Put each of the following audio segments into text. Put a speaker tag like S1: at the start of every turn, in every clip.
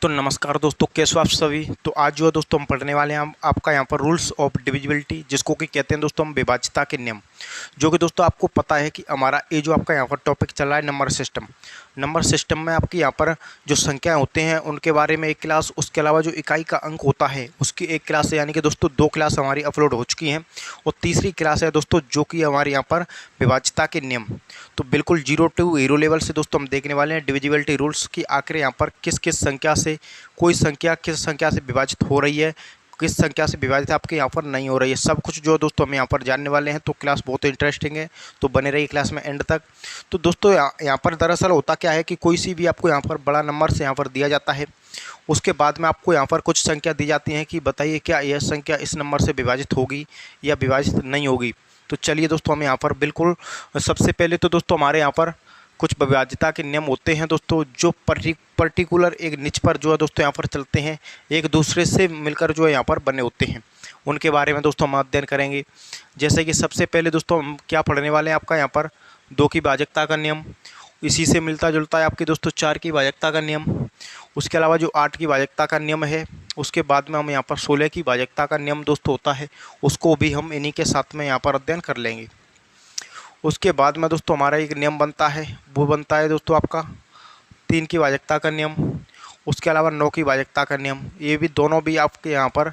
S1: तो नमस्कार दोस्तों, कैसे हो आप सभी। तो आज जो है दोस्तों हम पढ़ने वाले हैं आपका यहाँ पर रूल्स ऑफ डिविजिबिलिटी, जिसको कि कहते हैं दोस्तों हम विभाज्यता के नियम। जो कि दोस्तों आपको पता है कि हमारा ये जो आपका यहाँ पर टॉपिक चल रहा है नंबर सिस्टम में आपकी यहाँ पर जो संख्याएं होते हैं उनके बारे में एक क्लास, उसके अलावा जो इकाई का अंक होता है उसकी एक क्लास है, यानी कि दोस्तों 2 क्लास हमारी अपलोड हो चुकी हैं। और तीसरी क्लास है दोस्तों जो कि हमारे यहाँ पर विभाज्यता के नियम। तो बिल्कुल 0 टू हीरो लेवल से दोस्तों हम देखने वाले हैं डिविजिबिलिटी रूल्स की, आखिर यहाँ पर किस किस संख्या से कोई संख्या किस संख्या से विभाजित हो रही है, किस संख्या से विभाजित आपके यहाँ पर नहीं हो रही है, सब कुछ जो दोस्तों हम यहाँ पर जानने वाले हैं। तो क्लास बहुत इंटरेस्टिंग है, तो बने रहिए क्लास में एंड तक। तो दोस्तों यहाँ पर दरअसल होता क्या है कि कोई सी भी आपको यहाँ पर बड़ा नंबर से यहाँ पर दिया जाता है, उसके बाद में आपको यहाँ पर कुछ संख्या दी जाती हैं कि बताइए क्या यह संख्या इस नंबर से विभाजित होगी या विभाजित नहीं होगी। तो चलिए दोस्तों हम यहाँ पर बिल्कुल सबसे पहले तो दोस्तों हमारे यहाँ पर कुछ विभाज्यता के नियम होते हैं दोस्तों, जो पर्टिकुलर एक निच पर जो है दोस्तों यहाँ पर चलते हैं, एक दूसरे से मिलकर जो है यहाँ पर बने होते हैं, उनके बारे में दोस्तों हम अध्ययन करेंगे। जैसे कि सबसे पहले दोस्तों हम क्या पढ़ने वाले हैं, आपका यहाँ पर 2 की भाजकता का नियम, इसी से मिलता जुलता है आपके दोस्तों 4 की भाजकता का नियम। उसके अलावा जो 8 की भाजकता का नियम है, उसके बाद में हम यहाँ पर 16 की भाजकता का नियम दोस्तों होता है, उसको भी हम इन्हीं के साथ में यहाँ पर अध्ययन कर लेंगे। उसके बाद में दोस्तों हमारा एक नियम बनता है, वो बनता है दोस्तों आपका 3 की भाजकता का नियम। उसके अलावा 9 की भाजकता का नियम, ये भी दोनों भी आपके यहाँ पर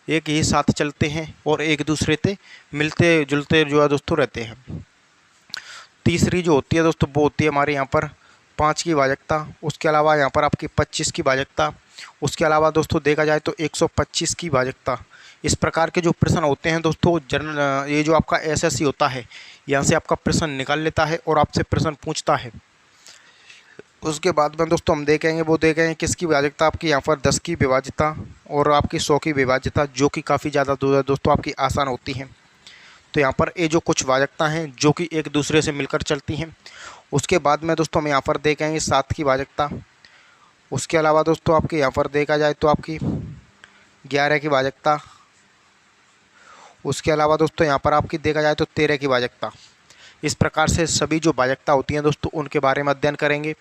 S1: एक ही साथ चलते हैं और एक दूसरे से मिलते जुलते जो है दोस्तों रहते हैं। तीसरी जो होती है दोस्तों वो होती है हमारे यहाँ पर 5 की भाजकता। उसके अलावा यहाँ पर आपकी 25 की भाजकता। उसके अलावा दोस्तों देखा जाए तो 125 की भाजकता। इस प्रकार के जो प्रश्न होते हैं दोस्तों ये जो आपका एसएससी होता है, यहाँ से आपका प्रश्न निकाल लेता है और आपसे प्रश्न पूछता है। उसके बाद में दोस्तों हम देखेंगे किसकी विभाज्यता, आपकी यहाँ पर 10 की विभाज्यता और आपकी 100 की विभाज्यता, जो कि काफ़ी ज़्यादा दोस्तों आपकी आसान होती हैं। तो यहाँ पर ये जो कुछ भाजकता हैं जो कि एक दूसरे से मिलकर चलती हैं। उसके बाद में दोस्तों हम यहाँ पर देखेंगे 7 की भाजकता। उसके अलावा दोस्तों आपके यहाँ पर देखा जाए तो आपकी 11 की भाजकता। उसके अलावा दोस्तों यहाँ पर आपकी देखा जाए तो 13 की भाजकता। इस प्रकार से सभी जो भाजकता होती हैं दोस्तों उनके बारे में अध्ययन करेंगे।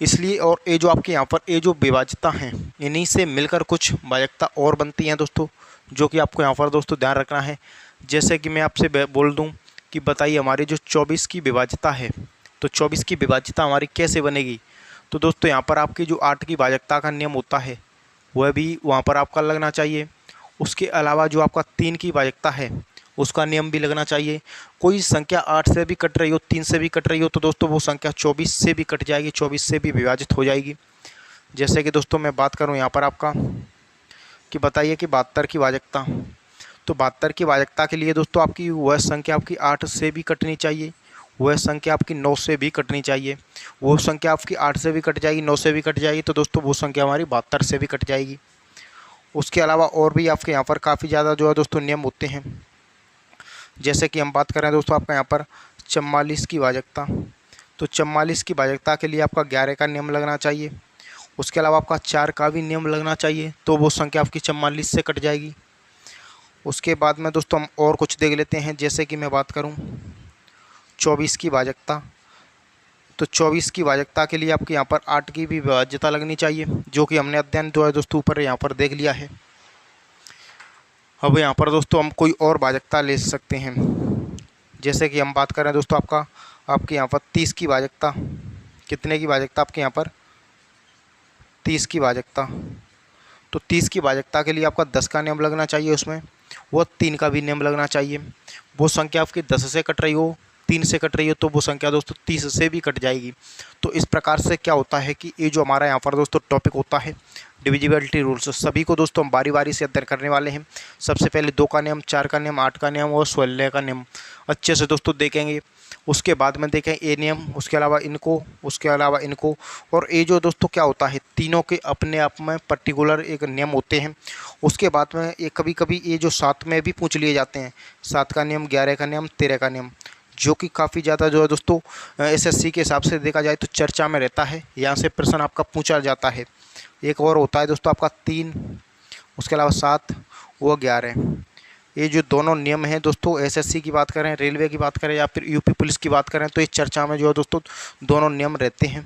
S1: इसलिए और ये जो आपके यहाँ पर ये जो विभाज्यता हैं, इन्हीं से मिलकर कुछ भाजकता और बनती हैं दोस्तों, जो कि आपको यहाँ पर दोस्तों ध्यान रखना है। जैसे कि मैं आपसे बोल दूँ कि बताइए हमारी जो 24 की विभाज्यता है, तो 24 की विभाज्यता हमारी कैसे बनेगी। तो दोस्तों यहाँ पर आपकी जो 8 की भाजकता का नियम होता है वह भी वहाँ पर आपका लगना चाहिए। उसके अलावा जो आपका 3 की भाजकता है उसका नियम भी लगना चाहिए। कोई संख्या 8 से भी कट रही हो, 3 से भी कट रही हो, तो दोस्तों वो संख्या 24 से भी कट जाएगी, 24 से भी विभाजित हो जाएगी। जैसे कि दोस्तों मैं बात करूं यहाँ पर आपका कि बताइए कि 72 की भाजकता। तो 72 की भाजकता के लिए दोस्तों आपकी वह संख्या आपकी 8 से भी कटनी चाहिए, वह संख्या आपकी 9 से भी कटनी चाहिए। वो संख्या आपकी 8 से भी कट जाएगी, 9 से भी कट जाएगी, तो दोस्तों वो संख्या हमारी 72 से भी कट जाएगी। उसके अलावा और भी आपके यहाँ पर काफ़ी ज़्यादा जो है दोस्तों नियम होते हैं। जैसे कि हम बात करें दोस्तों आपका यहाँ पर 44 की भाजकता। तो 44 की भाजकता के लिए आपका 11 का नियम लगना चाहिए। उसके अलावा आपका 4 का भी नियम लगना चाहिए, तो वो संख्या आपकी 44 से कट जाएगी। उसके बाद में दोस्तों हम और कुछ देख लेते हैं। जैसे कि मैं बात करूं 24 की भाजकता, तो 24 की भाजकता के लिए आपके यहाँ पर 8 की भी विभाज्यता लगनी चाहिए, जो कि हमने अध्ययन जो है दोस्तों ऊपर यहाँ पर देख लिया है। अब यहाँ पर दोस्तों हम कोई और भाजकता ले सकते हैं। जैसे कि हम बात करें दोस्तों आपके यहाँ पर 30 की भाजकता। कितने की भाजकता आपके यहाँ पर 30 की भाजकता। तो 30 की भाजकता के लिए आपका 10 का नियम लगना चाहिए, उसमें वो 3 का भी नियम लगना चाहिए। वो संख्या आपकी 10 से कट रही हो, 3 से कट रही हो, तो वो संख्या दोस्तों 30 से भी कट जाएगी। तो इस प्रकार से क्या होता है कि ये जो हमारा यहाँ पर दोस्तों टॉपिक होता है डिविजिबिलिटी रूल्स, सभी को दोस्तों हम बारी बारी से अध्ययन करने वाले हैं। सबसे पहले 2 का नियम, 4 का नियम, 8 का नियम और 16 का नियम अच्छे से दोस्तों देखेंगे। उसके बाद में देखें ए नियम, उसके अलावा इनको, और ये जो दोस्तों क्या होता है तीनों के अपने आप में पर्टिकुलर एक नियम होते हैं। उसके बाद में ये कभी कभी ये जो साथ में भी पूछ लिए जाते हैं, 7 का नियम, 11 का नियम, 13 का नियम, जो कि काफ़ी ज़्यादा जो है दोस्तों एसएससी के हिसाब से देखा जाए तो चर्चा में रहता है, यहाँ से प्रश्न आपका पूछा जाता है। एक और होता है दोस्तों आपका 3, उसके अलावा 7 व 11। ये जो दोनों नियम हैं दोस्तों, एसएससी की बात करें, रेलवे की बात करें या फिर यूपी पुलिस की बात करें, तो इस चर्चा में जो है दोस्तों दोनों नियम रहते हैं।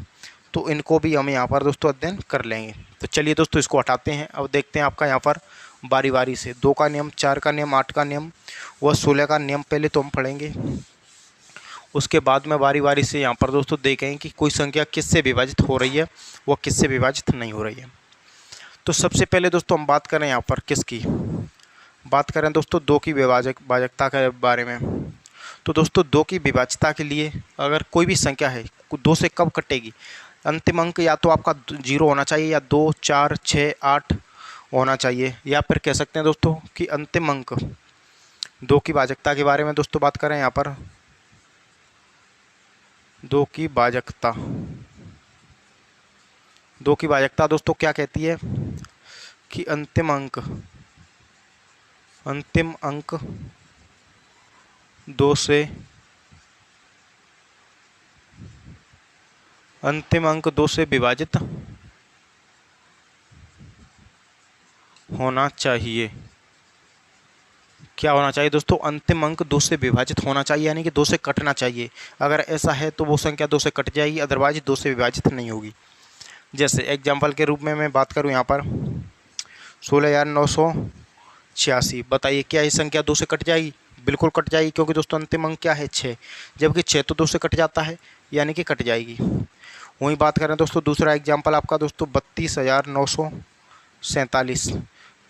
S1: तो इनको भी हम यहाँ पर दोस्तों अध्ययन कर लेंगे। तो चलिए दोस्तों इसको हटाते हैं। अब देखते हैं आपका यहाँ पर बारी बारी से 2 का नियम, 4 का नियम, 8 का नियम व 16 का नियम पहले तो हम पढ़ेंगे। उसके बाद में बारी बारी से यहाँ पर दोस्तों देखेंगे कि कोई संख्या किससे विभाजित हो रही है व किससे विभाजित नहीं हो रही है। तो सबसे पहले दोस्तों हम बात करें यहाँ पर किसकी, बात करें दोस्तों 2 की विभाजकता के बारे में। तो दोस्तों 2 की विभाज्यता के लिए अगर कोई भी संख्या है 2 से कब कटेगी, अंतिम अंक या तो आपका 0 होना चाहिए या 2, 4, 6, 8 होना चाहिए, या फिर कह सकते हैं दोस्तों कि अंतिम अंक 2 की भाजकता के बारे में दोस्तों बात करें यहाँ पर 2 की भाजकता। 2 की भाजकता दोस्तों क्या कहती है कि अंतिम अंक 2 से विभाजित होना चाहिए। क्या होना चाहिए दोस्तों, अंतिम अंक 2 से विभाजित होना चाहिए, यानी कि 2 से कटना चाहिए। अगर ऐसा है तो वो संख्या 2 से कट जाएगी, अदरवाइज 2 से विभाजित नहीं होगी। जैसे एग्जाम्पल के रूप में मैं बात करूं यहाँ पर 16,986, बताइए क्या ये संख्या 2 से कट जाएगी? बिल्कुल कट जाएगी, क्योंकि दोस्तों अंतिम अंक क्या है 6, जबकि 6 तो 2 से कट जाता है, यानी कि कट जाएगी। वहीं बात करें दोस्तों दूसरा एग्जाम्पल आपका दोस्तों 32,947,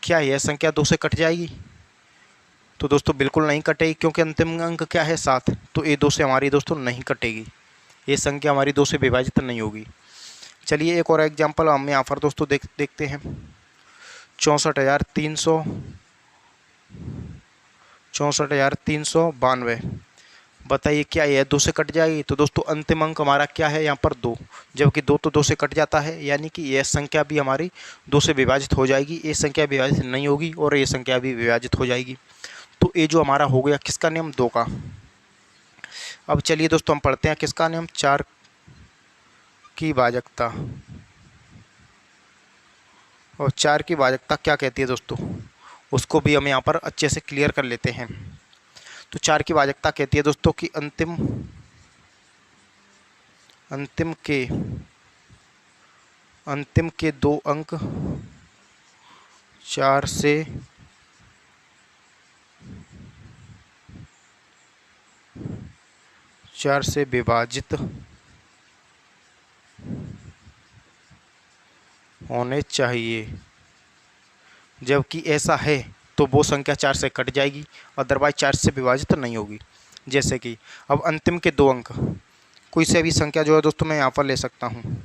S1: क्या यह संख्या 2 से कट जाएगी? तो दोस्तों बिल्कुल नहीं कटेगी, क्योंकि अंतिम अंक क्या है 7, तो ये 2 से हमारी दोस्तों नहीं कटेगी, ये संख्या हमारी 2 से विभाजित नहीं होगी। चलिए एक और एग्जाम्पल हम यहाँ पर दोस्तों देखते हैं 64,392, बताइए क्या यह 2 से कट जाएगी? तो दोस्तों अंतिम अंक हमारा क्या है यहाँ पर 2, जबकि 2 तो 2 से कट जाता है, यानी कि यह संख्या भी हमारी 2 से विभाजित हो जाएगी, ये संख्या विभाजित नहीं होगी और ये संख्या भी विभाजित हो जाएगी। तो ये जो हमारा हो गया किसका नियम, 2 का। अब चलिए दोस्तों हम पढ़ते हैं किसका नियम, 4 की भाजकता। और 4 की भाजकता क्या कहती है दोस्तों, उसको भी हम यहाँ पर अच्छे से क्लियर कर लेते हैं। तो 4 की भाजकता कहती है दोस्तों कि अंतिम के 2 अंक 4 से विभाजित होने चाहिए। जबकि ऐसा है तो वो संख्या 4 से कट जाएगी, अदरवाइज 4 से विभाजित नहीं होगी। जैसे कि अब अंतिम के 2 अंक, कोई से भी संख्या जो है दोस्तों मैं यहाँ पर ले सकता हूँ।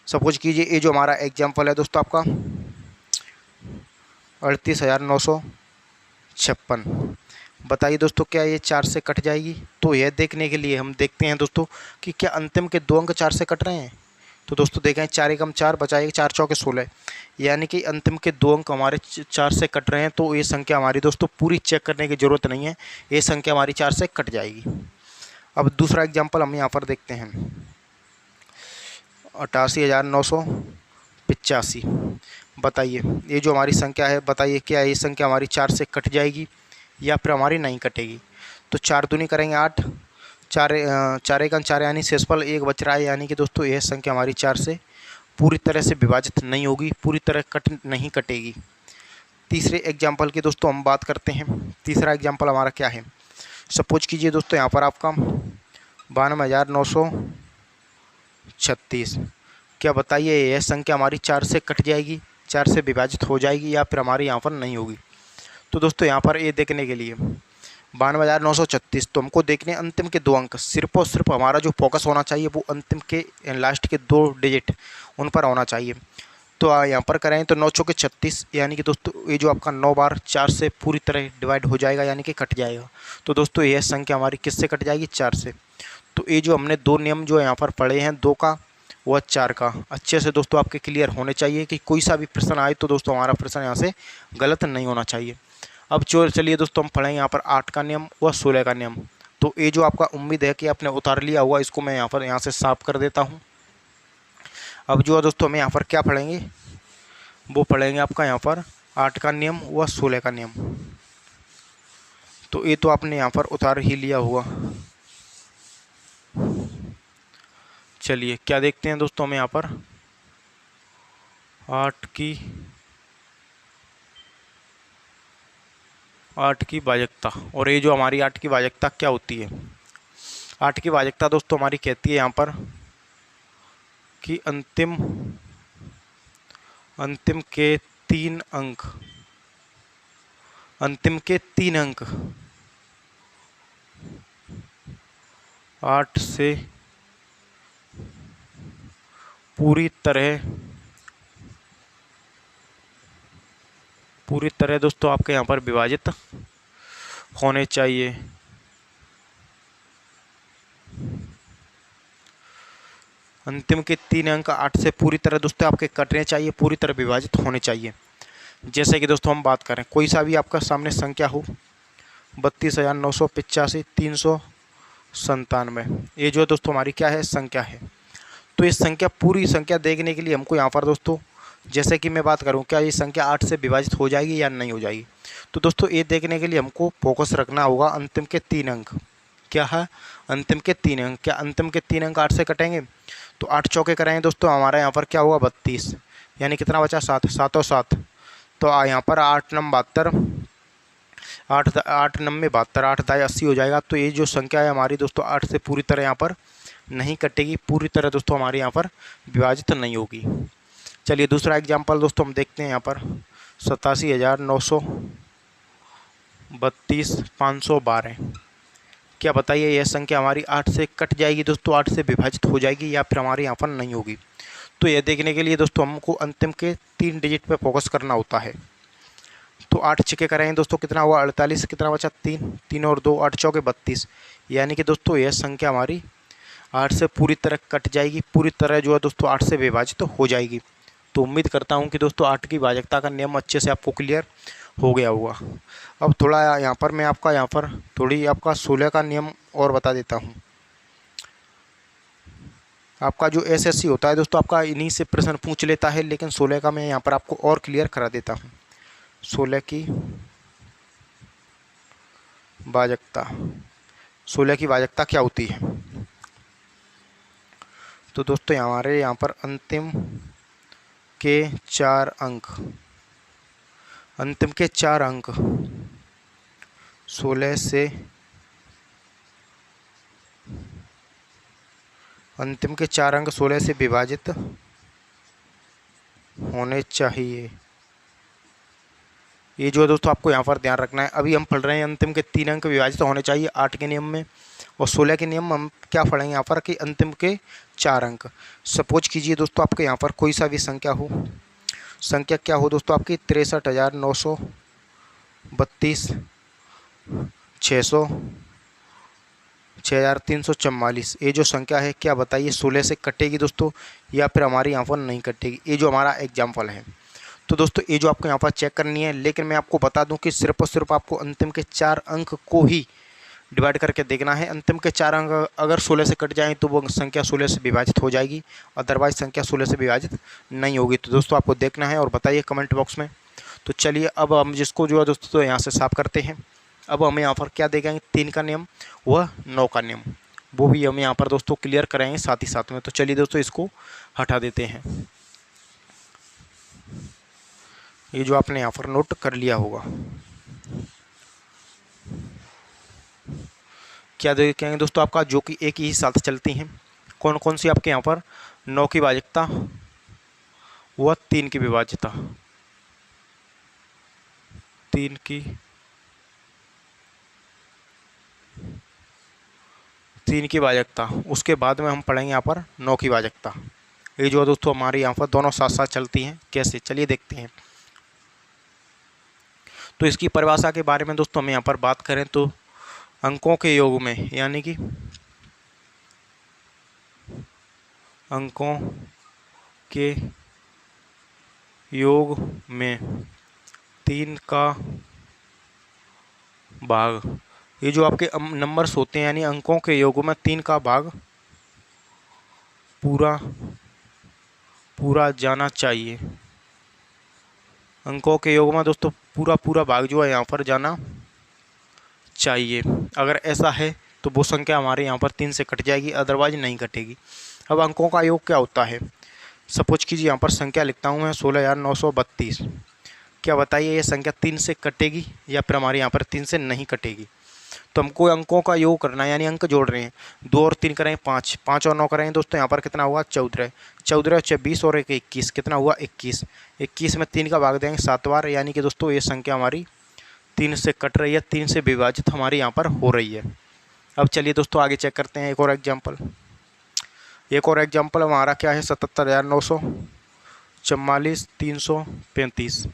S1: सपोज कीजिए ये जो हमारा एग्जाम्पल है दोस्तों आपका 38,956, बताइए दोस्तों क्या ये 4 से कट जाएगी? तो यह देखने के लिए हम देखते हैं दोस्तों कि क्या अंतिम के 2 अंक 4 से कट रहे हैं। तो दोस्तों देखें 4 एकम 4 बचाएगा 4 चौके 16, यानी कि अंतिम के 2 अंक हमारे 4 से कट रहे हैं। तो ये संख्या हमारी दोस्तों पूरी चेक करने की ज़रूरत नहीं है, ये संख्या हमारी 4 से कट जाएगी। अब दूसरा एग्जाम्पल हम यहाँ पर देखते हैं 88,985, बताइए ये जो हमारी संख्या है, बताइए क्या ये संख्या हमारी 4 से कट जाएगी या फिर हमारी नहीं कटेगी? तो 4 दूनी करेंगे 8, 4 एकम 4 यानी शेषफल 1 बच रहा है, यानी कि दोस्तों यह संख्या हमारी 4 से पूरी तरह से विभाजित नहीं होगी, पूरी तरह नहीं कटेगी। तीसरे एग्जाम्पल की दोस्तों हम बात करते हैं। तीसरा एग्जाम्पल हमारा क्या है, सपोज कीजिए दोस्तों यहाँ पर आपका 92,936, क्या बताइए यह संख्या हमारी 4 से कट जाएगी, 4 से विभाजित हो जाएगी या फिर हमारी यहाँ पर नहीं होगी? तो दोस्तों यहाँ पर ये देखने के लिए 92,936, तो हमको देखने अंतिम के 2 अंक, सिर्फ और सिर्फ हमारा जो फोकस होना चाहिए वो अंतिम के लास्ट के 2 डिजिट उन पर होना चाहिए। तो यहाँ पर करें तो 9 चौके 36, यानी कि दोस्तों ये जो आपका 9 बार 4 से पूरी तरह डिवाइड हो जाएगा, यानी कि कट जाएगा। तो दोस्तों यह संख्या हमारी किससे कट जाएगी, 4 से। तो ये जो हमने 2 नियम जो यहाँ पर पढ़े हैं, 2 का व 4 का, अच्छे से दोस्तों आपके क्लियर होने चाहिए कि कोई सा भी प्रश्न आए तो दोस्तों हमारा प्रश्न यहाँ से गलत नहीं होना चाहिए। अब चलिए दोस्तों हम पढ़ेंगे यहाँ पर 8 का नियम व 16 का नियम। तो ये जो आपका उम्मीद है कि आपने उतार लिया हुआ, इसको मैं यहाँ से साफ कर देता हूँ। अब जो है दोस्तों हमें यहाँ पर क्या पढ़ेंगे, वो पढ़ेंगे आपका यहाँ पर 8 का नियम व 16 का नियम। तो ये तो आपने यहाँ पर उतार ही लिया हुआ। चलिए क्या देखते हैं दोस्तों हम यहाँ पर 8 की भाजकता। और ये जो हमारी 8 की भाजकता क्या होती है, 8 की भाजकता दोस्तों हमारी कहती है यहाँ पर कि अंतिम के 3 अंक, अंतिम के 3 अंक 8 से पूरी तरह दोस्तों आपके यहाँ पर विभाजित होने चाहिए। अंतिम के 3 अंक 8 से पूरी तरह दोस्तों आपके कटने चाहिए, पूरी तरह विभाजित होने चाहिए। जैसे कि दोस्तों हम बात करें, कोई सा भी आपका सामने संख्या हो 32,985 397, ये जो दोस्तों हमारी क्या है, संख्या है। तो इस संख्या, पूरी संख्या देखने के लिए हमको यहाँ पर दोस्तों, जैसे कि मैं बात करूँ क्या ये संख्या 8 से विभाजित हो जाएगी या नहीं हो जाएगी, तो दोस्तों ये देखने के लिए हमको फोकस रखना होगा अंतिम के 3 अंक। क्या है, अंतिम के 3 अंक। क्या अंतिम के 3 अंक 8 से कटेंगे, तो 8 चौके कराएंगे दोस्तों, हमारा यहाँ पर क्या होगा 32, यानी कितना बचा 7, 7 और 7, तो यहाँ पर 8 नम 72, 8 नम 72, 8 दाई 80 हो जाएगा। तो ये जो संख्या है हमारी दोस्तों 8 से पूरी तरह यहाँ पर नहीं कटेगी, पूरी तरह दोस्तों हमारे यहाँ पर विभाजित नहीं होगी। चलिए दूसरा एग्जाम्पल दोस्तों हम देखते हैं यहाँ पर 87,932 512। क्या बताइए यह संख्या हमारी 8 से कट जाएगी दोस्तों, 8 से विभाजित हो जाएगी या फिर हमारे यहाँ पर नहीं होगी। तो यह देखने के लिए दोस्तों हमको अंतिम के 3 डिजिट पे फोकस करना होता है। तो 8 छिके कराएंगे दोस्तों, कितना हुआ 48, कितना बचा 3, 3 और 2 8 चौके 32, यानी कि दोस्तों यह संख्या हमारी 8 से पूरी तरह कट जाएगी, पूरी तरह जो है दोस्तों 8 से विभाजित हो जाएगी। तो उम्मीद करता हूँ कि दोस्तों 8 की भाजकता का नियम अच्छे से आपको क्लियर हो गया होगा। अब थोड़ा यहाँ पर मैं आपका यहाँ पर थोड़ी आपका 16 का नियम और बता देता हूँ। आपका जो एसएससी होता है दोस्तों आपका इन्हीं से प्रश्न पूछ लेता है, लेकिन 16 का मैं यहाँ पर आपको और क्लियर करा देता हूँ। 16 की भाजकता, 16 की भाजकता क्या होती है, तो दोस्तों हमारे यहाँ पर अंतिम के 4 अंक, अंतिम के 4 अंक 16 से, अंतिम के 4 अंक 16 से विभाजित होने चाहिए। ये जो दोस्तों आपको यहाँ पर ध्यान रखना है। अभी हम पढ़ रहे हैं अंतिम के 3 अंक विभाजित होने चाहिए 8 के नियम में, और 16 के नियम हम क्या पढ़ेंगे यहाँ पर कि अंतिम के 4 अंक। सपोज कीजिए दोस्तों आपके यहाँ पर कोई सा भी संख्या हो, संख्या क्या हो दोस्तों आपकी 63,932 600 6,344, ये जो संख्या है क्या बताइए 16 से कटेगी दोस्तों या फिर हमारे यहाँ पर नहीं कटेगी। ये जो हमारा एग्जाम्पल है, तो दोस्तों ये जो आपको यहाँ पर चेक करनी है, लेकिन मैं आपको बता दूं कि सिर्फ और सिर्फ आपको अंतिम के 4 अंक को ही डिवाइड करके देखना है। अंतिम के 4 अंक अगर 16 से कट जाएँ तो वो संख्या 16 से विभाजित हो जाएगी, अदरवाइज संख्या 16 से विभाजित नहीं होगी। तो दोस्तों आपको देखना है और बताइए कमेंट बॉक्स में। तो चलिए अब हम जिसको जो है दोस्तों तो यहाँ से साफ करते हैं। अब हमें यहाँ पर क्या देखेंगे, 3 का नियम व 9 का नियम, वो भी हम यहाँ पर दोस्तों क्लियर कराएंगे साथ ही साथ में। तो चलिए दोस्तों इसको हटा देते हैं, ये जो आपने यहाँ पर नोट कर लिया होगा। क्या देखेंगे दोस्तों आपका जो कि एक ही साथ चलती हैं, कौन कौन सी आपके यहाँ पर 9 की भाजकता व 3 की विभाज्यता, 3 की भाजकता, उसके बाद में हम पढ़ेंगे यहाँ पर 9 की भाजकता। ये जो दोस्तों हमारे यहाँ पर दोनों साथ साथ चलती हैं, कैसे चलिए देखते हैं। तो इसकी परिभाषा के बारे में दोस्तों हम यहाँ पर बात करें तो अंकों के योग में, यानी कि अंकों के योग में 3 का भाग, ये जो आपके नंबर्स होते हैं यानी अंकों के योग में 3 का भाग पूरा जाना चाहिए। अंकों के योग में दोस्तों पूरा भाग जो है यहाँ पर जाना चाहिए। अगर ऐसा है तो वो संख्या हमारे यहाँ पर 3 से कट जाएगी, अदरवाइज नहीं कटेगी। अब अंकों का योग क्या होता है, सपोज कीजिए यहाँ पर संख्या लिखता हूँ मैं 16,932। क्या बताइए ये संख्या 3 से कटेगी या फिर हमारे यहाँ पर 3 से नहीं कटेगी। तो हमको अंकों का योग करना है, यानी अंक जोड़ रहे हैं। 2 और 3 करें 5, 5 और 9 करें दोस्तों यहाँ पर कितना हुआ 14, 14 24 और 1 21, कितना हुआ 21, 21 में 3 का भाग देंगे 7 बार, यानी कि दोस्तों ये संख्या हमारी 3 से कट रही है, 3 से विभाजित हमारे यहाँ पर हो रही है। अब चलिए दोस्तों आगे चेक करते हैं एक और एग्जाम्पल। हमारा क्या है 77,944 335।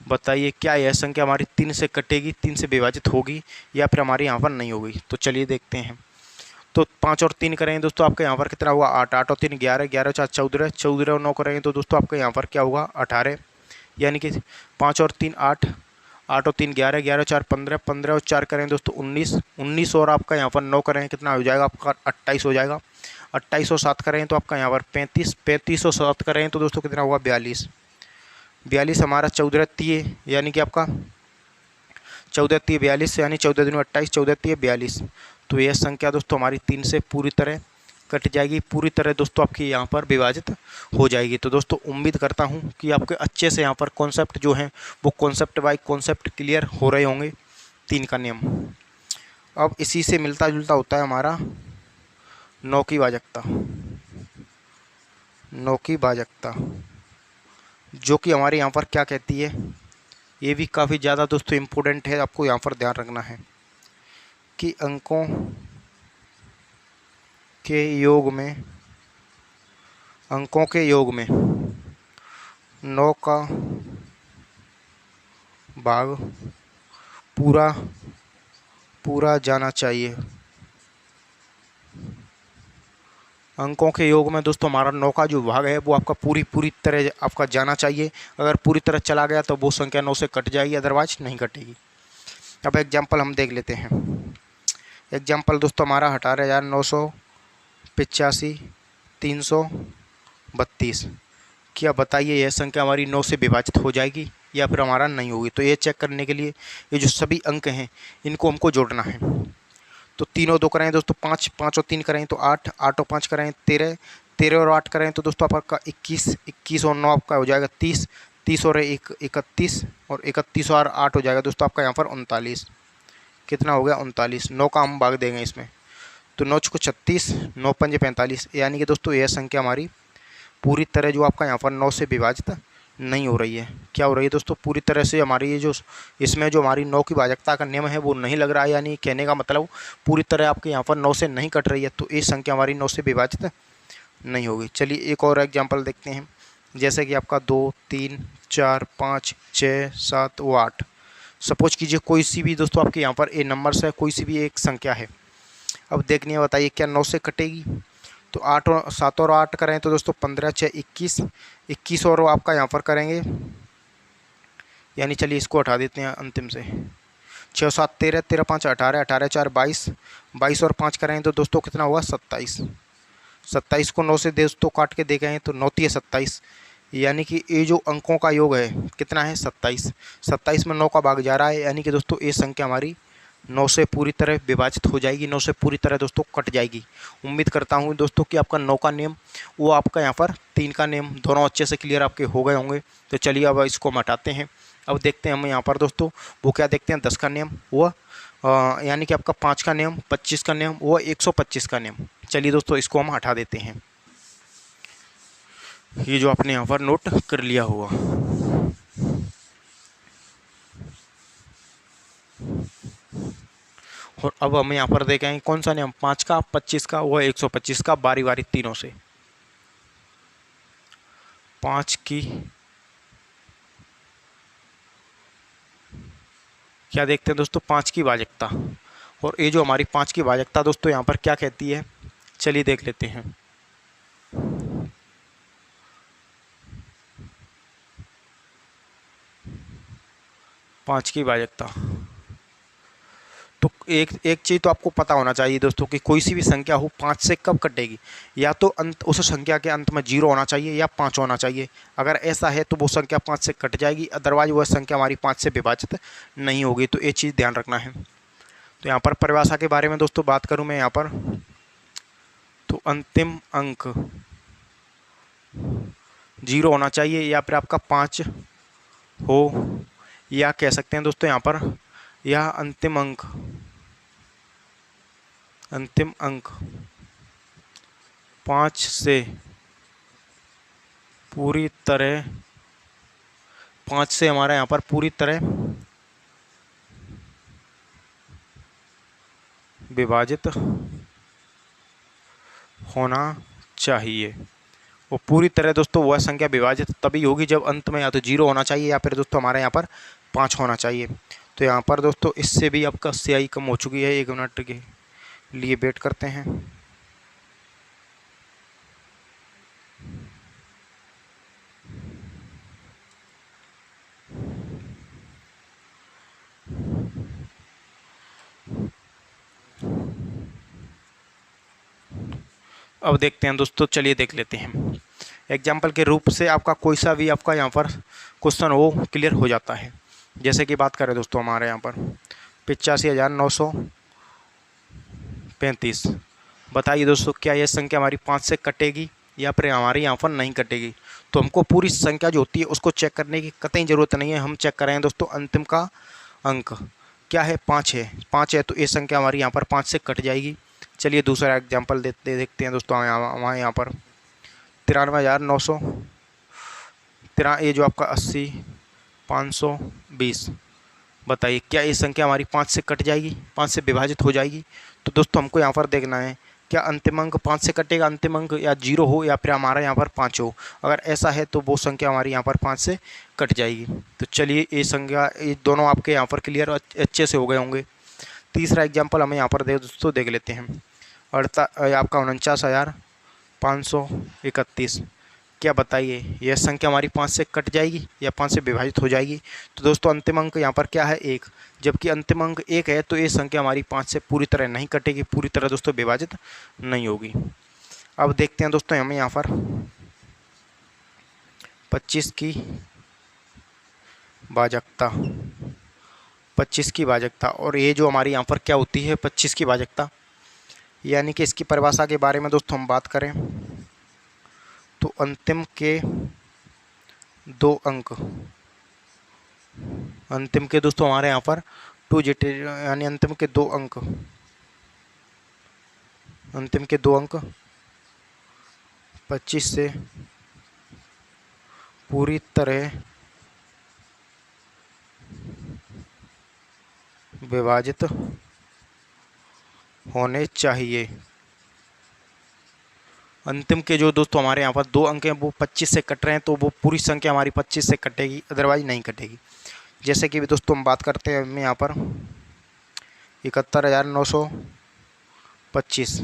S1: बताइए क्या यह संख्या हमारी 3 से कटेगी, 3 से विभाजित होगी या फिर हमारे यहाँ पर नहीं होगी। तो चलिए देखते हैं। तो 5 और 3 करेंगे दोस्तों आपके यहाँ पर कितना हुआ 8, 8 और 3 11, 11 और 4 14, 14 और 9 करेंगे तो दोस्तों आपके यहाँ पर क्या होगा 18, यानी कि 5 और 3 8, 8 और 3 11, 11 और 4 15, 15 और 4 करेंगे दोस्तों 19, 19 और आपका यहाँ पर 9 करेंगे कितना हो जाएगा आपका 28 हो जाएगा। 28 और 7 करेंगे तो आपका यहाँ पर 35, 35 और 7 करेंगे तो दोस्तों कितना हुआ 42, 42 हमारा 14 तीय, यानी कि आपका 14 तीय 42, यानी 14 दूनी 28, 14 तीय 42। तो यह संख्या दोस्तों हमारी 3 से पूरी तरह कट जाएगी, पूरी तरह दोस्तों आपकी यहाँ पर विभाजित हो जाएगी। तो दोस्तों उम्मीद करता हूँ कि आपके अच्छे से यहाँ पर कॉन्सेप्ट जो हैं वो कॉन्सेप्ट बाय कॉन्सेप्ट क्लियर हो रहे होंगे। 3 का नियम अब इसी से मिलता जुलता होता है हमारा 9 की भाजकता, 9 की भाजकता जो कि हमारे यहाँ पर क्या कहती है, ये भी काफ़ी ज़्यादा दोस्तों इम्पोर्टेंट है, आपको यहाँ पर ध्यान रखना है कि अंकों के योग में 9 का भाग पूरा जाना चाहिए। अंकों के योग में दोस्तों हमारा 9 का जो भाग है वो आपका पूरी तरह आपका जाना चाहिए। अगर पूरी तरह चला गया तो वो संख्या 9 से कट जाएगी, अदरवाइज नहीं कटेगी। अब एग्जाम्पल हम देख लेते हैं। एग्जाम्पल दोस्तों हमारा 18,985 332। क्या बताइए यह संख्या हमारी 9 से विभाजित हो जाएगी या फिर हमारा नहीं होगी। तो ये चेक करने के लिए ये जो सभी अंक हैं इनको हमको जोड़ना है। तो 3 और 2 करें दोस्तों 5, 5 और 3 करें तो 8, 8 और 5 करें 13, 13 और 8 करें तो दोस्तों आपका 21, 21 और 9 आपका हो जाएगा 30, 30 और 1 31 और 31 और 8 हो जाएगा दोस्तों आपका यहाँ पर 39। कितना हो गया 39। 9 का हम भाग देंगे इसमें तो 9 को 36, 9 पंजे 45, यानी कि दोस्तों यह संख्या हमारी पूरी तरह जो आपका यहाँ पर 9 से विभाजित नहीं हो रही है। क्या हो रही है दोस्तों पूरी तरह से हमारी ये जो इसमें जो हमारी 9 की भाजकता का नियम है वो नहीं लग रहा है, यानी कहने का मतलब पूरी तरह आपके यहाँ पर 9 से नहीं कट रही है, तो ये संख्या हमारी 9 से विभाजित नहीं होगी। चलिए एक और एग्जाम्पल देखते हैं, जैसे कि आपका 2 3 4 5 6 7 व 8। सपोज कीजिए कोई सी भी दोस्तों आपके यहाँ पर ए नंबर्स है, कोई सी भी एक संख्या है। अब देखनी है, बताइए क्या 9 से कटेगी। तो 8 और 7 और 8 करें तो दोस्तों 15 6 21, 21 और आपका यहाँ पर करेंगे, यानी चलिए इसको हटा देते हैं अंतिम से। 6 7 13, 13 5 18, 18 4 22, 22 और 5 करें तो दोस्तों कितना हुआ 27। 27 को 9 से दोस्तों काट के देखें तो 9 3 27, यानी कि ये जो अंकों का योग है कितना है 27। 27 में 9 का भाग जा रहा है, यानी कि दोस्तों ये संख्या हमारी 9 से पूरी तरह विभाजित हो जाएगी, 9 से पूरी तरह दोस्तों कट जाएगी। उम्मीद करता हूँ दोस्तों कि आपका 9 का नियम वो आपका यहाँ पर 3 का नियम दोनों अच्छे से क्लियर आपके हो गए होंगे। तो चलिए अब इसको हम हटाते हैं। अब देखते हैं हम यहाँ पर दोस्तों वो क्या देखते हैं 10 का नियम वो यानी कि आपका 5 का नियम, 25 का नियम वो 125 का नियम। चलिए दोस्तों इसको हम हटा देते हैं, ये जो आपने यहाँ पर नोट कर लिया होगा। और अब हम यहाँ पर देखेंगे कौन सा नियम 5 का, 25 का व 125 का, बारी बारी तीनों से। 5 की क्या देखते हैं दोस्तों 5 की भाजकता, और ये जो हमारी 5 की भाजकता दोस्तों यहाँ पर क्या कहती है, चलिए देख लेते हैं। पाँच की भाजकता तो एक चीज़ तो आपको पता होना चाहिए दोस्तों कि कोई सी भी संख्या हो 5 से कब कटेगी, या तो अंत उस संख्या के अंत में 0 होना चाहिए या 5 होना चाहिए। अगर ऐसा है तो वो संख्या 5 से कट जाएगी, अदरवाइज वह संख्या हमारी 5 से विभाजित नहीं होगी। तो ये चीज़ ध्यान रखना है। तो यहाँ पर परिभाषा के बारे में दोस्तों बात करूँ मैं यहाँ पर, तो अंतिम अंक 0 होना चाहिए या फिर आपका 5 हो, या कह सकते हैं दोस्तों यहाँ पर यह अंतिम अंक 5 से पूरी तरह 5 से हमारा यहाँ पर पूरी तरह विभाजित होना चाहिए। और पूरी तरह दोस्तों वह संख्या विभाजित तभी होगी जब अंत में या तो 0 होना चाहिए या फिर दोस्तों हमारे यहाँ पर 5 होना चाहिए। तो यहाँ पर दोस्तों इससे भी आपका स्याही कम हो चुकी है। 1 मिनट के लिए वेट करते हैं। अब देखते हैं दोस्तों, चलिए देख लेते हैं। एग्जाम्पल के रूप से आपका कोई सा भी आपका यहाँ पर क्वेश्चन वो क्लियर हो जाता है। जैसे कि बात करें दोस्तों हमारे यहाँ पर 85,935। बताइए दोस्तों क्या यह संख्या हमारी 5 से कटेगी या फिर हमारी यहाँ पर नहीं कटेगी। तो हमको पूरी संख्या जो होती है उसको चेक करने की कतई ज़रूरत नहीं है। हम चेक कर रहे हैं दोस्तों अंतिम का अंक क्या है, 5 है। 5 है तो ये संख्या हमारी यहाँ पर 5 से कट जाएगी। चलिए दूसरा एग्जाम्पल देखते हैं दोस्तों। हमारे यहाँ पर 93,900 ये जो आपका 80,520। बताइए क्या ये संख्या हमारी 5 से कट जाएगी, 5 से विभाजित हो जाएगी। तो दोस्तों हमको यहाँ पर देखना है क्या अंतिम अंक 5 से कटेगा, अंतिम अंक या 0 हो या फिर हमारा यहाँ पर 5 हो। अगर ऐसा है तो वो संख्या हमारी यहाँ पर 5 से कट जाएगी। तो चलिए ये संख्या, ये दोनों आपके यहाँ पर क्लियर अच्छे से हो गए होंगे। तीसरा एग्जाम्पल हमें यहाँ पर दोस्तों देख लेते हैं। आपका 49,531। क्या बताइए यह संख्या हमारी 5 से कट जाएगी या 5 से विभाजित हो जाएगी। तो दोस्तों अंतिम अंक यहाँ पर क्या है, 1। जबकि अंतिम अंक 1 है तो ये संख्या हमारी 5 से पूरी तरह नहीं कटेगी, पूरी तरह दोस्तों विभाजित नहीं होगी। अब देखते हैं दोस्तों हमें यहाँ पर 25 की भाजकता, 25 की भाजकता। और ये जो हमारी यहाँ पर क्या होती है 25 की भाजकता, यानी कि इसकी परिभाषा के बारे में दोस्तों हम बात करें तो अंतिम के 2 अंक, अंतिम के दोस्तों हमारे यहाँ पर 2 डिजिट, यानी अंतिम के 2 अंक, अंतिम के 2 अंक 25 से पूरी तरह विभाजित होने चाहिए। अंतिम के जो दोस्तों हमारे यहाँ पर 2 अंक हैं वो 25 से कट रहे हैं तो वो पूरी संख्या हमारी 25 से कटेगी, अदरवाइज नहीं कटेगी। जैसे कि दोस्तों हम बात करते हैं हमें यहाँ पर 71,925।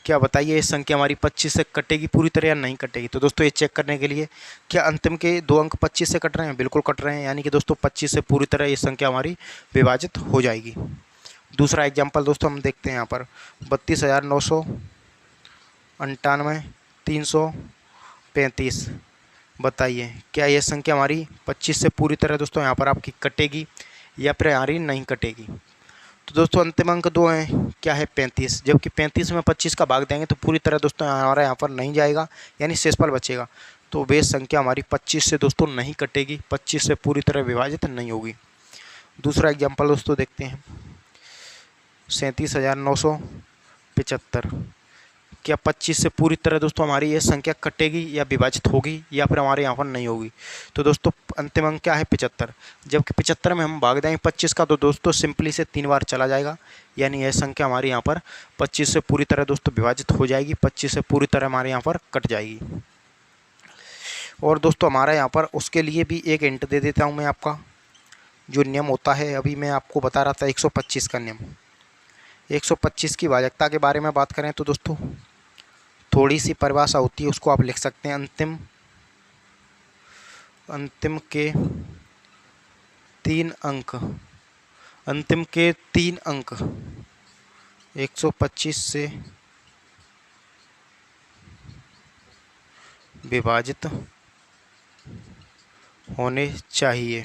S1: क्या बताइए ये संख्या हमारी 25 से कटेगी पूरी तरह या नहीं कटेगी। तो दोस्तों ये चेक करने के लिए क्या अंतिम के 2 अंक 25 से कट रहे हैं, बिल्कुल कट रहे हैं, यानी कि दोस्तों 25 से पूरी तरह ये संख्या हमारी विभाजित हो जाएगी। दूसरा एग्जाम्पल दोस्तों हम देखते हैं यहाँ पर 32,998 335। बताइए क्या ये संख्या हमारी 25 से पूरी तरह दोस्तों यहाँ पर आपकी कटेगी या फिर हमारी नहीं कटेगी। तो दोस्तों अंतिम अंक 2 हैं, क्या है 35। जबकि 35 में 25 का भाग देंगे तो पूरी तरह दोस्तों हमारा यहाँ पर नहीं जाएगा, यानी शेषफल बचेगा। तो वे संख्या हमारी 25 से दोस्तों नहीं कटेगी, 25 से पूरी तरह विभाजित नहीं होगी। दूसरा एग्जाम्पल दोस्तों देखते हैं 37,975। क्या 25 से पूरी तरह दोस्तों हमारी ये संख्या कटेगी या विभाजित होगी या फिर हमारे यहाँ पर नहीं होगी। तो दोस्तों अंतिम अंक क्या है 75। जबकि 75 में हम भाग देंगे 25 का तो दोस्तों सिंपली से 3 बार चला जाएगा, यानी यह संख्या हमारी यहाँ पर 25 से पूरी तरह दोस्तों विभाजित हो जाएगी, 25 से पूरी तरह हमारे यहाँ पर कट जाएगी। और दोस्तों हमारा यहाँ पर उसके लिए भी एक हिंट दे देता हूँ मैं। आपका जो नियम होता है, अभी मैं आपको बता रहा था 125 का नियम, 125 की भाजकता के बारे में बात करें तो दोस्तों थोड़ी सी परिभाषा होती है, उसको आप लिख सकते हैं। अंतिम के 3 अंक, अंतिम के 3 अंक 125 से विभाजित होने चाहिए।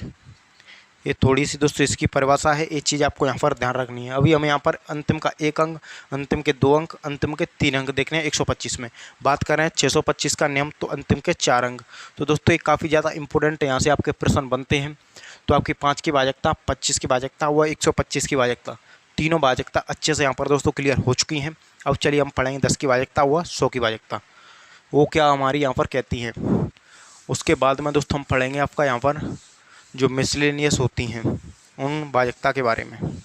S1: ये थोड़ी सी दोस्तों इसकी परिभाषा है, ये चीज़ आपको यहाँ पर ध्यान रखनी है। अभी हमें यहाँ पर अंतिम का 1 अंक, अंतिम के 2 अंक, अंतिम के 3 अंक देखने हैं 125 में। बात कर रहे हैं 625 का नियम, तो अंतिम के 4 अंक। तो दोस्तों ये काफ़ी ज़्यादा इंपॉर्टेंट है, यहाँ से आपके प्रश्न बनते हैं। तो आपकी 5 की भाजकता, 25 की भाजकता व 125 की भाजकता, तीनों भाजकता अच्छे से यहाँ पर दोस्तों क्लियर हो चुकी हैं। अब चलिए हम पढ़ेंगे 10 की भाजकता व 100 की भाजकता, वो क्या हमारी यहाँ पर कहती है। उसके बाद में दोस्तों हम पढ़ेंगे आपका यहाँ पर जो मिसलेनियस होती हैं उन भाजकता के बारे में।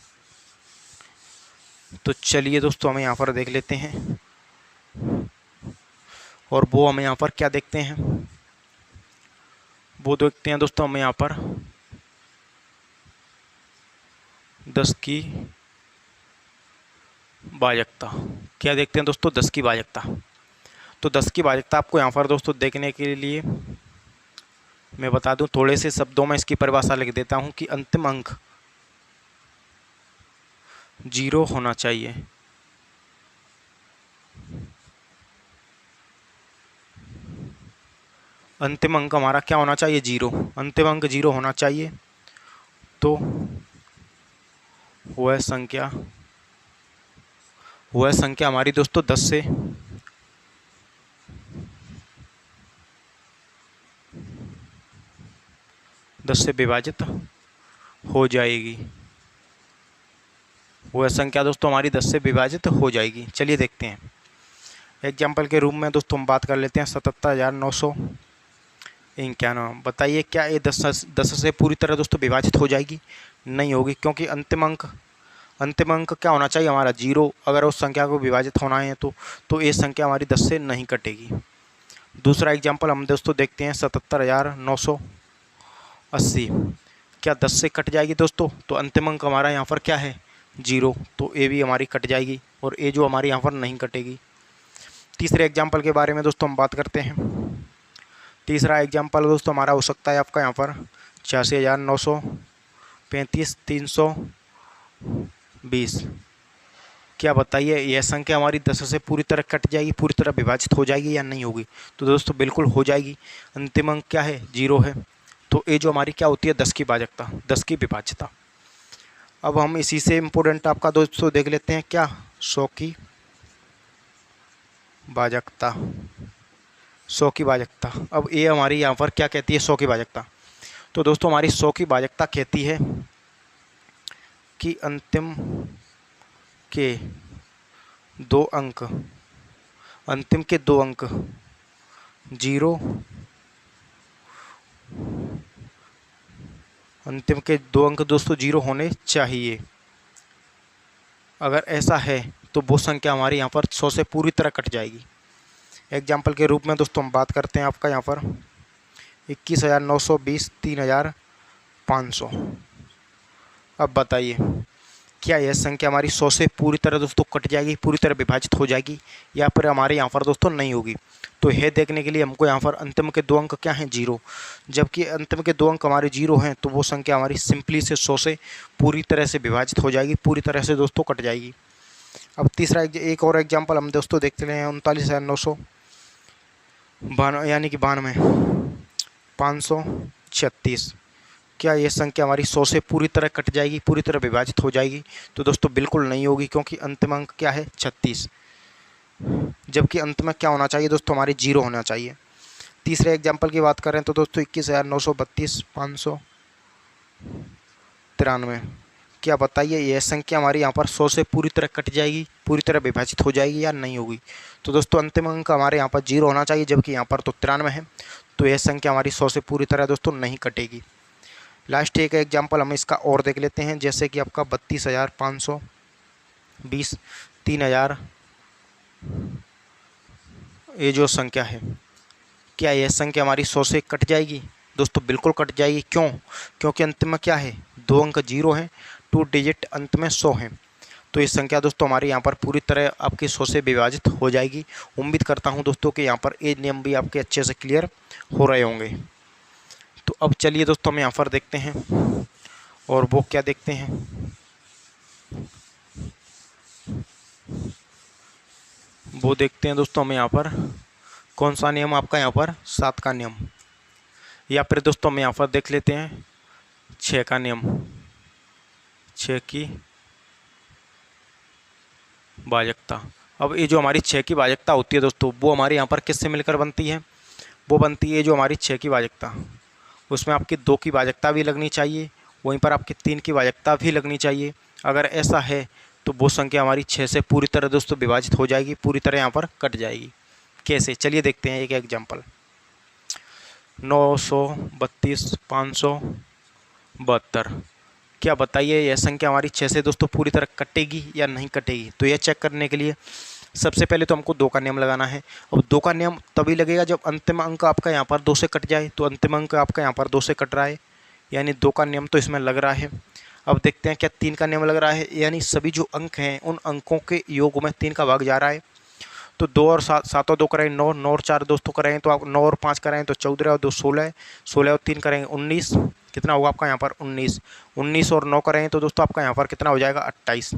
S1: तो चलिए दोस्तों हमें यहाँ पर देख लेते हैं, और वो हमें यहाँ पर क्या देखते हैं, वो देखते हैं दोस्तों हमें यहाँ पर 10 की भाजकता। क्या देखते हैं दोस्तों, 10 की भाजकता। तो 10 की भाजकता आपको यहाँ पर दोस्तों देखने के लिए मैं बता दूं, थोड़े से शब्दों में इसकी परिभाषा लिख देता हूं कि अंतिम अंक 0 होना चाहिए। अंतिम अंक हमारा क्या होना चाहिए, 0। अंतिम अंक 0 होना चाहिए। तो वह संख्या हमारी दोस्तों 10 से विभाजित हो जाएगी। वह संख्या दोस्तों हमारी 10 से विभाजित हो जाएगी। चलिए देखते हैं एग्जाम्पल के रूप में दोस्तों हम बात कर लेते हैं 77,991। बताइए क्या ये 10 से पूरी तरह दोस्तों विभाजित हो जाएगी? नहीं होगी, क्योंकि अंतिम अंक क्या होना चाहिए हमारा 0। अगर उस संख्या को विभाजित होना है तो ये संख्या हमारी 10 से नहीं कटेगी। दूसरा एग्जाम्पल हम दोस्तों देखते हैं 77,980। क्या 10 से कट जाएगी दोस्तों? तो अंतिम अंक हमारा यहाँ पर क्या है, 0। तो ए भी हमारी कट जाएगी, और ए जो हमारी यहाँ पर नहीं कटेगी। तीसरे एग्जाम्पल के बारे में दोस्तों हम बात करते हैं। तीसरा एग्जाम्पल दोस्तों हमारा हो सकता है आपका यहाँ पर 86,935 320। क्या बताइए यह संख्या हमारी 10 से पूरी तरह कट जाएगी, पूरी तरह विभाजित हो जाएगी या नहीं होगी? तो दोस्तों बिल्कुल हो जाएगी। अंतिम अंक क्या है, 0 है। तो ये जो हमारी क्या होती है, 10 की भाजकता, 10 की विभाज्यता। अब हम इसी से इम्पोर्टेंट आपका दोस्तों देख लेते हैं क्या, 100 की भाजकता। 100 की भाजकता, अब ये हमारी यहाँ पर क्या कहती है, 100 की भाजकता। तो दोस्तों हमारी 100 की भाजकता कहती है कि अंतिम के 2 अंक 0, अंतिम के 2 अंक दोस्तों 0 होने चाहिए। अगर ऐसा है तो वो संख्या हमारी यहाँ पर 100 से पूरी तरह कट जाएगी। एग्जाम्पल के रूप में दोस्तों हम बात करते हैं आपका यहाँ पर 21,920 3,500। अब बताइए क्या यह संख्या हमारी 100 से पूरी तरह दोस्तों कट जाएगी, पूरी तरह विभाजित हो जाएगी, या फिर हमारे यहाँ पर दोस्तों नहीं होगी? तो यह देखने के लिए हमको यहाँ पर अंतिम के 2 अंक क्या हैं, 0। जबकि अंतिम के 2 अंक हमारे 0 हैं, तो वो संख्या हमारी सिंपली से 100 से पूरी तरह से विभाजित हो जाएगी, पूरी तरह से दोस्तों कट जाएगी। अब तीसरा एक और एग्जाम्पल हम दोस्तों देखते हैं 39,992 यानी कि 536। क्या ये संख्या हमारी 100 से पूरी तरह कट जाएगी, पूरी तरह विभाजित हो जाएगी? तो दोस्तों बिल्कुल नहीं होगी, क्योंकि अंतिम अंक क्या है, 36। जबकि अंत में क्या होना चाहिए दोस्तों, हमारी 0 होना चाहिए। तीसरे एग्जाम्पल की बात करें तो दोस्तों 21,932 593। क्या बताइए यह संख्या हमारी यहाँ पर 100 से पूरी तरह कट जाएगी, पूरी तरह विभाजित हो जाएगी या नहीं होगी? तो दोस्तों अंतिम अंक हमारे यहाँ पर 0 होना चाहिए, जबकि यहाँ पर तो 93 है। तो यह संख्या हमारी 100 से पूरी तरह दोस्तों नहीं कटेगी। लास्ट एक एग्जाम्पल हम इसका और देख लेते हैं, जैसे कि आपका 32,520 3,000। ये जो संख्या है, क्या यह संख्या हमारी 100 से कट जाएगी? दोस्तों बिल्कुल कट जाएगी। क्यों? क्योंकि अंत में क्या है, 2 अंक 0 हैं, 2 डिजिट अंत में 100 हैं। तो ये संख्या दोस्तों हमारे यहाँ पर पूरी तरह आपकी 100 से विभाजित हो जाएगी। उम्मीद करता हूँ दोस्तों कि यहाँ पर ये नियम भी आपके अच्छे से क्लियर हो रहे होंगे। तो अब चलिए दोस्तों हम यहाँ पर देखते हैं, और वो क्या देखते हैं, वो देखते हैं दोस्तों हमें यहाँ पर कौन सा नियम आपका यहाँ पर 7 का नियम, या फिर दोस्तों हम यहाँ पर देख लेते हैं 6 का नियम, 6 की भाजकता। अब ये जो हमारी 6 की भाजकता होती है दोस्तों, वो हमारे यहाँ पर किससे मिलकर बनती है? वो बनती है जो हमारी 6 की भाजकता, उसमें आपकी 2 की भाजकता भी लगनी चाहिए, वहीं पर आपकी 3 की भाजकता भी लगनी चाहिए। अगर ऐसा है तो वो संख्या हमारी 6 से पूरी तरह दोस्तों विभाजित हो जाएगी, पूरी तरह यहाँ पर कट जाएगी। कैसे, चलिए देखते हैं एक एग्जाम्पल। 932 572, क्या बताइए यह संख्या हमारी 6 से दोस्तों पूरी तरह कटेगी या नहीं कटेगी? तो यह चेक करने के लिए सबसे पहले तो हमको 2 का नियम लगाना है। अब 2 का नियम तभी लगेगा जब अंतिम अंक आपका यहाँ पर 2 से कट जाए। तो अंतिम अंक आपका यहाँ पर 2 से कट रहा है, यानी 2 का नियम तो इसमें लग रहा है। अब देखते हैं क्या 3 का नियम लग रहा है, यानी सभी जो अंक हैं उन अंकों के योग में 3 का भाग जा रहा है। तो 2 और 7, 7 और 2 करें 9, 9 और 4 दोस्तों करें तो आप 9 और 5 करें तो 14 और 2 16, 16 और 3 करेंगे 19, कितना होगा आपका यहाँ पर 19, 19 और 9 करें तो दोस्तों आपका यहाँ पर कितना हो जाएगा 28,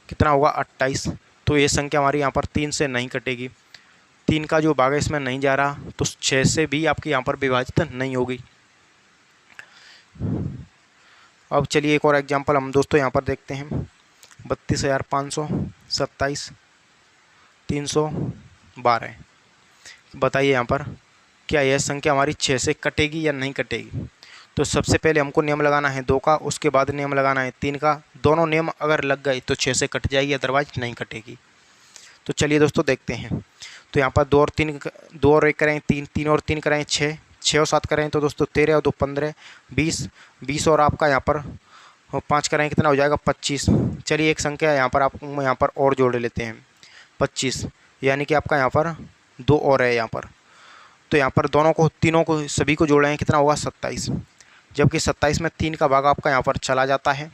S1: कितना होगा 28। तो ये संख्या हमारी यहाँ पर 3 से नहीं कटेगी, 3 का जो भाग है इसमें नहीं जा रहा, तो 6 से भी आपकी यहाँ पर विभाजित नहीं होगी। अब चलिए एक और एग्जांपल हम दोस्तों यहाँ पर देखते हैं। 32,527 312, बताइए यहाँ पर क्या यह संख्या हमारी 6 से कटेगी या नहीं कटेगी? तो सबसे पहले हमको नियम लगाना है 2 का, उसके बाद नियम लगाना है 3 का। दोनों नियम अगर लग गए तो 6 से कट जाएगी, अदरवाइज नहीं कटेगी। तो चलिए दोस्तों देखते हैं। तो यहाँ पर 2 और 3, 2 और 1 करें 3, 3 और 3 करें 6, 6 और 7 करें तो दोस्तों 13 और 2 15, 20, 20 और आपका यहाँ पर 5 करें कितना हो जाएगा 25। चलिए एक संख्या यहाँ पर आप यहाँ पर और जोड़ लेते हैं 25, यानी कि आपका यहाँ पर 2 और है यहाँ पर। तो यहाँ पर दोनों को, तीनों को, सभी को जोड़ें कितना होगा 27, जबकि 27 में 3 का भाग आपका यहाँ पर चला जाता है।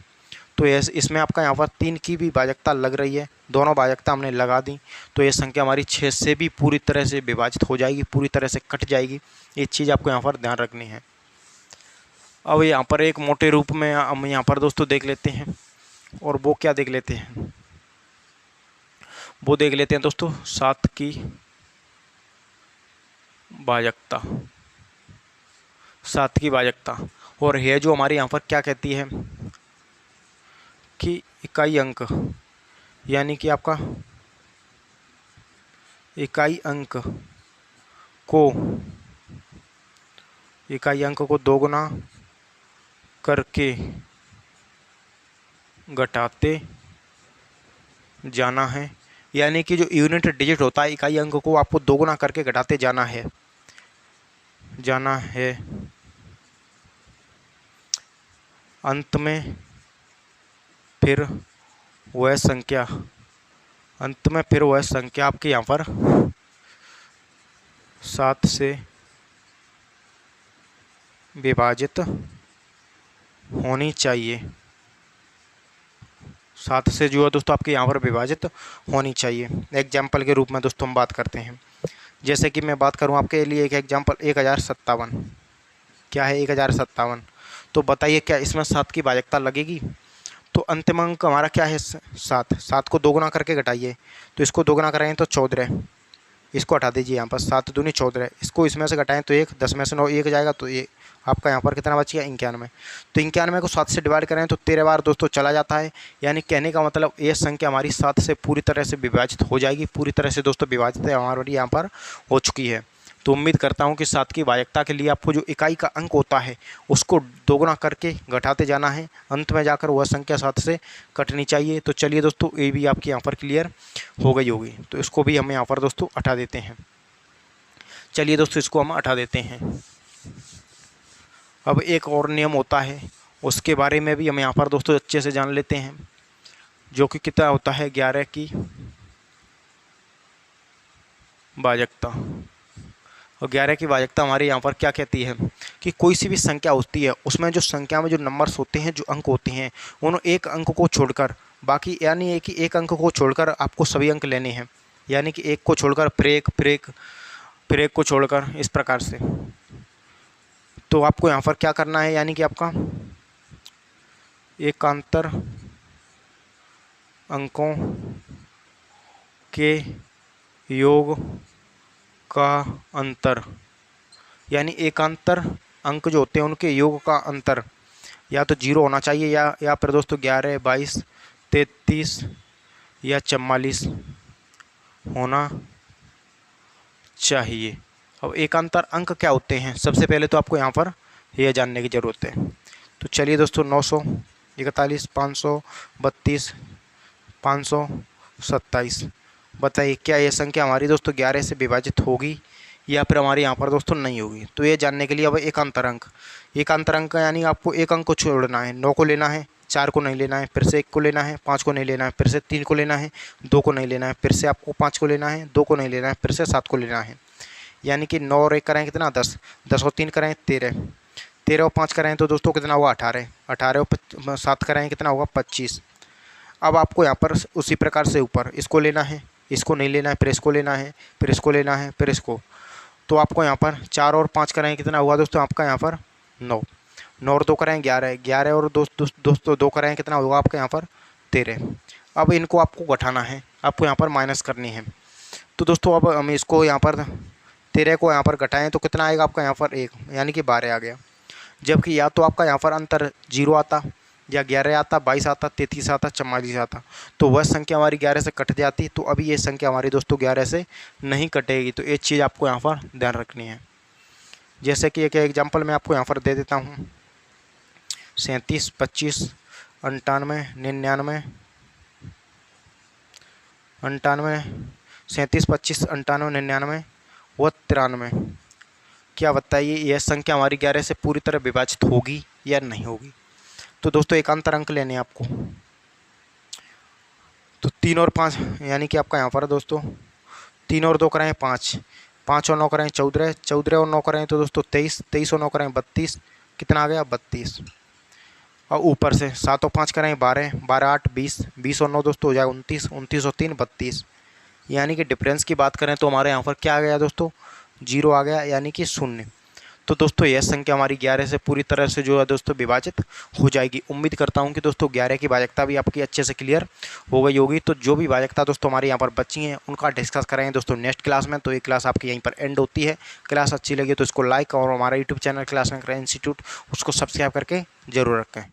S1: तो इसमें आपका यहाँ पर 3 की भी भाजकता लग रही है, दोनों भाजकता हमने लगा दी। तो ये संख्या हमारी 6 से भी पूरी तरह से विभाजित हो जाएगी, पूरी तरह से कट जाएगी। ये चीज़ आपको यहाँ पर ध्यान रखनी है। अब यहाँ पर एक मोटे रूप में हम यहाँ पर दोस्तों देख लेते हैं, और वो क्या देख लेते हैं, वो देख लेते हैं दोस्तों 7 की भाजकता, 7 की भाजकता। और यह जो हमारी यहाँ पर क्या कहती है कि इकाई अंक, यानी कि आपका इकाई अंक को दोगुना करके घटाते जाना है। यानी कि जो यूनिट डिजिट होता है इकाई अंक को आपको दोगुना करके घटाते जाना है, अंत में फिर वह संख्या आपके यहाँ पर 7 से विभाजित होनी चाहिए, 7 से जो है दोस्तों आपके यहाँ पर विभाजित होनी चाहिए। एग्जाम्पल के रूप में दोस्तों हम बात करते हैं, जैसे कि मैं बात करूँ आपके लिए एक एग्जाम्पल 1057, क्या है 1057। तो बताइए क्या इसमें 7 की भाजकता लगेगी? तो अंतिम अंक हमारा क्या है 7, 7 को दोगुना करके घटाइए, तो इसको दोगुना कराएं तो 14, इसको हटा दीजिए यहाँ पर 7 दूनी 14, इसको इसमें से घटाएं तो 1, 10 में से 9 1 जाएगा, तो ये आपका यहाँ पर कितना बच गया 91। तो 91 को 7 से डिवाइड करें तो 13 बार दोस्तों चला जाता है। यानी कहने का मतलब ये संख्या हमारी 7 से पूरी तरह से विभाजित हो जाएगी, पूरी तरह से दोस्तों विभाजित हमारी यहाँ पर हो चुकी है। तो उम्मीद करता हूँ कि 7 की भाजकता के लिए आपको जो इकाई का अंक होता है उसको दोगुना करके घटाते जाना है, अंत में जाकर वह संख्या 7 से कटनी चाहिए। तो चलिए दोस्तों ये भी आपकी यहाँ पर क्लियर हो गई होगी, तो इसको भी हम यहाँ पर दोस्तों हटा देते हैं। चलिए दोस्तों इसको हम हटा देते हैं। अब एक और नियम होता है, उसके बारे में भी हम यहाँ पर दोस्तों अच्छे से जान लेते हैं, जो कि कितना होता है 11 की भाजकता। और 11 की भाजकता हमारे यहाँ पर क्या कहती है कि कोई सी भी संख्या होती है उसमें जो संख्या में जो नंबर्स होते हैं, जो अंक होते हैं, उन एक अंक को छोड़कर बाकी, यानी कि एक अंक को छोड़कर आपको सभी अंक लेने हैं, यानी कि एक को छोड़कर फिर एक को छोड़कर, इस प्रकार से। तो आपको यहाँ पर क्या करना है, यानी कि आपका एकांतर अंकों के योग का अंतर, यानी एकांतर अंक जो होते हैं उनके योग का अंतर या तो 0 होना चाहिए या फिर दोस्तों 11, 22, 33 या 44 होना चाहिए। अब एकांतर अंक क्या होते हैं, सबसे पहले तो आपको यहाँ पर यह जानने की ज़रूरत है। तो चलिए दोस्तों, 941, 532, 527। बताइए क्या यह संख्या हमारी दोस्तों 11 से विभाजित होगी या फिर हमारे यहाँ पर दोस्तों नहीं होगी। तो ये जानने के लिए अब एकांतर अंक यानी आपको एक अंक को छोड़ना है। 9 को लेना है, 4 को नहीं लेना है, फिर से 1 को लेना है, 5 को नहीं लेना है, फिर से 3 को लेना है, 2 को नहीं लेना है, फिर से आपको 5 को लेना है, 2 को नहीं लेना है, फिर से 7 को लेना है। यानी कि 9 और 1 कराएँ कितना, 10, 10 और 3 कराएँ 13, 13 और 5 कराएँ तो दोस्तों कितना हुआ, 18, 18 और 7 कराएँ कितना होगा, 25। अब आपको यहाँ पर उसी प्रकार से ऊपर इसको लेना है, इसको नहीं लेना है, फिर इसको लेना है, फिर इसको लेना है, फिर इसको। तो आपको यहाँ पर 4 और 5 कराएँ कितना हुआ दोस्तों, आपका यहाँ पर 9, 9 और 2 कराएँ 11, 11 और दोस्तों 2 कराएँ कितना होगा आपका यहाँ पर 13। अब इनको आपको घटाना है, आपको यहाँ पर माइनस करनी है। तो दोस्तों अब हम इसको यहाँ पर 13 को यहाँ पर घटाएँ तो कितना आएगा आपका यहाँ पर 1, यानी कि 12 आ गया। जबकि या तो आपका यहाँ पर अंतर 0 आता, या 11 आता, 22 आता, 33 आता, 44 आता, तो वह संख्या हमारी 11 से कट जाती। तो अभी ये संख्या हमारी दोस्तों 11 से नहीं कटेगी। तो एक चीज़ आपको यहाँ पर ध्यान रखनी है। जैसे कि एक एग्जांपल मैं आपको यहाँ पर दे देता हूँ, 37, 25, 98, 99, 98, 37, 25, 98, 99 व 93। क्या बताइए यह संख्या हमारी 11 से पूरी तरह विभाजित होगी या नहीं होगी। तो दोस्तों एकांतर अंक लेने हैं आपको। तो 3 और 5 यानी कि आपका यहाँ पर दोस्तों 3 और 2 कराएँ 5, 5 और 9 कराएँ 14, 14 और 9 कराएँ तो दोस्तों 23, 23 और 9 कराएँ 32, कितना आ गया 32। और ऊपर से 7 और 5 कराएँ 12, 12, 8, 20, 20 और 9 दोस्तों हो जाएगा 29, 29 और 3 32। यानी कि डिफरेंस की बात करें तो हमारे यहाँ पर क्या आ गया दोस्तों, 0 आ गया, यानी कि 0। तो दोस्तों यह संख्या हमारी 11 से पूरी तरह से जो है दोस्तों विभाजित हो जाएगी। उम्मीद करता हूं कि दोस्तों 11 की भाजकता भी आपकी अच्छे से क्लियर हो गई होगी। तो जो भी भाजकता दोस्तों हमारे यहाँ पर बची हैं उनका डिस्कस करेंगे दोस्तों नेक्स्ट क्लास में। तो ये क्लास आपकी यहीं पर एंड होती है। क्लास अच्छी लगी तो इसको लाइक और हमारा यूट्यूब चैनल क्लास में इंस्टीट्यूट उसको सब्सक्राइब करके जरूर रखें।